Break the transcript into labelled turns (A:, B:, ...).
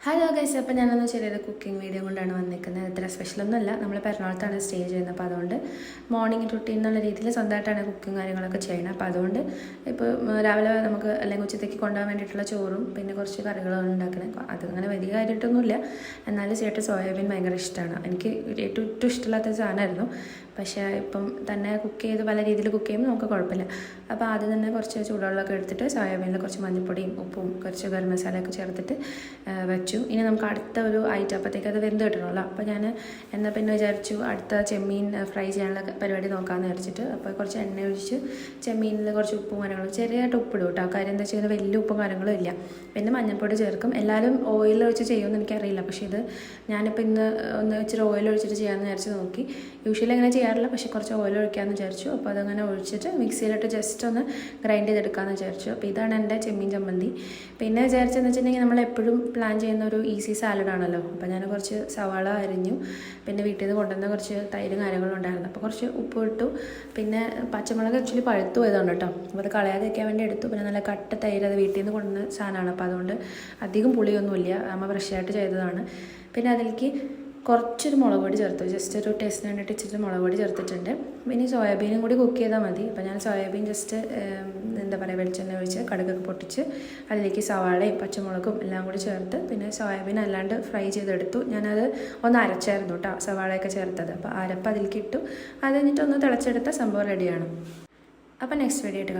A: Hello guys, അപ്പോൾ ഞാനൊന്ന് ചെറിയൊരു കുക്കിംഗ് വീഡിയോ കൊണ്ടാണ് വന്നിരിക്കുന്നത്. ഇത്ര സ്പെഷ്യലൊന്നുമല്ല, നമ്മൾ എറണാകുളത്താണ് സ്റ്റേ ചെയ്യുന്നത്. അപ്പോൾ അതുകൊണ്ട് മോർണിംഗ് റുട്ടീൻ എന്നുള്ള രീതിയിൽ സ്വന്തമായിട്ടാണ് കുക്കിംഗ് കാര്യങ്ങളൊക്കെ ചെയ്യണം. അപ്പോൾ അതുകൊണ്ട് ഇപ്പോൾ രാവിലെ നമുക്ക് അല്ലെങ്കിൽ ഉച്ചത്തേക്ക് കൊണ്ടുപോകാൻ വേണ്ടിയിട്ടുള്ള ചോറും പിന്നെ കുറച്ച് കറികളും ഉണ്ടാക്കണം. അതങ്ങനെ വലിയ കാര്യമായിട്ടൊന്നുമില്ല, എന്നാലും ചേട്ടൻ സോയാബീൻ ഭയങ്കര ഇഷ്ടമാണ്. എനിക്ക് ഏറ്റവും ഇഷ്ടമില്ലാത്ത സാധനമായിരുന്നു. പക്ഷേ ഇപ്പം തന്നെ കുക്ക് ചെയ്ത് പല രീതിയിൽ കുക്ക് ചെയ്യുമ്പോൾ നമുക്ക് കുഴപ്പമില്ല. അപ്പോൾ ആദ്യം തന്നെ കുറച്ച് ചൂടുവെള്ളമൊക്കെ എടുത്തിട്ട് സോയാബീനിൽ കുറച്ച് മഞ്ഞൾപ്പൊടിയും ഉപ്പും കുറച്ച് ഗരം മസാലയൊക്കെ ചേർത്തിട്ട് വെച്ചു. ഇനി നമുക്ക് അടുത്ത ഒരു ഐറ്റം അപ്പോഴത്തേക്ക് അത് വെന്ത് കിട്ടണമല്ലോ. അപ്പോൾ ഞാൻ എന്നാൽ പിന്നെ വിചാരിച്ചു അടുത്ത ചെമ്മീൻ ഫ്രൈ ചെയ്യാനുള്ള പരിപാടി നോക്കാമെന്ന് വിചാരിച്ചിട്ട് അപ്പോൾ കുറച്ച് എണ്ണ ഒഴിച്ച് ചെമ്മീനിൽ കുറച്ച് ഉപ്പും കാര്യങ്ങളും ചെറിയതായിട്ട് ഉപ്പിടും കേട്ടോ. കാര്യം എന്താ വെച്ചാൽ വലിയ ഉപ്പും കാര്യങ്ങളും ഇല്ല. പിന്നെ മഞ്ഞൾപ്പൊടി ചേർക്കും. എല്ലാവരും ഓയിൽ ഒഴിച്ച് ചെയ്യുമെന്ന് എനിക്കറിയില്ല, പക്ഷേ ഇത് ഞാനിപ്പോൾ ഇന്ന് ഒന്ന് ഇച്ചിരി ഓയിൽ ഒഴിച്ചിട്ട് ചെയ്യാമെന്ന് വിചാരിച്ച് നോക്കി. യൂഷ്വലി അങ്ങനെ ചെയ്യാറില്ല, പക്ഷേ കുറച്ച് ഓയിൽ ഒഴിക്കാമെന്ന് വിചാരിച്ചു. അപ്പോൾ അതങ്ങനെ ഒഴിച്ചിട്ട് മിക്സിയിലിട്ട് ജസ്റ്റ് ഒന്ന് ഗ്രൈൻഡ് ചെയ്തെടുക്കാമെന്ന് വിചാരിച്ചു. അപ്പോൾ ഇതാണ് എൻ്റെ ചെമ്മീൻ ചമ്മന്തി. പിന്നെ വിചാരിച്ചതെന്ന് വെച്ചിട്ടുണ്ടെങ്കിൽ നമ്മളെപ്പോഴും പ്ലാൻ ചെയ്യുന്ന ഒരു ഈസി സാലഡാണല്ലോ. അപ്പോൾ ഞാൻ കുറച്ച് സവാള അരിഞ്ഞു, പിന്നെ വീട്ടിൽ നിന്ന് കൊണ്ടുവന്ന കുറച്ച് തൈരും കാര്യങ്ങളും ഉണ്ടായിരുന്നു. അപ്പോൾ കുറച്ച് ഉപ്പ് ഇട്ടു, പിന്നെ പച്ചമുളക് ആക്ച്വലി പഴുത്തു പോയതാണ് കേട്ടോ. അപ്പോൾ അത് കളയാതെ വയ്ക്കാൻ വേണ്ടി എടുത്തു. പിന്നെ നല്ല കട്ട തൈര്, അത് വീട്ടിൽ നിന്ന് കൊണ്ടുവന്ന സാധനമാണ്. അപ്പോൾ അതുകൊണ്ട് അധികം പുളിയൊന്നുമില്ല, അമ്മ ഫ്രഷായിട്ട് ചെയ്തതാണ്. പിന്നെ അതിലേക്ക് കുറച്ചൊരു മുളക് പൊടി ചേർത്തു, ജസ്റ്റ് ഒരു ടേസ്റ്റിന് വേണ്ടിയിട്ട് ഇച്ചിരി മുളക് പൊടി ചേർത്തിട്ടുണ്ട്. പിന്നെ സോയാബീനും കൂടി കുക്ക് ചെയ്താൽ മതി. അപ്പോൾ ഞാൻ സോയാബീൻ ജസ്റ്റ് എന്താ പറയുക വെളിച്ചെണ്ണ ഒഴിച്ച് കടുകൊക്കെ പൊട്ടിച്ച് അതിലേക്ക് സവാളയും പച്ചമുളകും എല്ലാം കൂടി ചേർത്ത് പിന്നെ സോയാബീൻ അല്ലാണ്ട് ഫ്രൈ ചെയ്തെടുത്തു. ഞാനത് ഒന്ന് അരച്ചായിരുന്നു കേട്ടോ, സവാളയൊക്കെ ചേർത്തത്. അപ്പോൾ അരപ്പ് അതിലേക്ക് ഇട്ടു. അത് കഴിഞ്ഞിട്ട് ഒന്ന് തിളച്ചെടുത്ത സംഭവം റെഡിയാണ്. അപ്പോൾ നെക്സ്റ്റ് വീഡിയോ ആയിട്ട്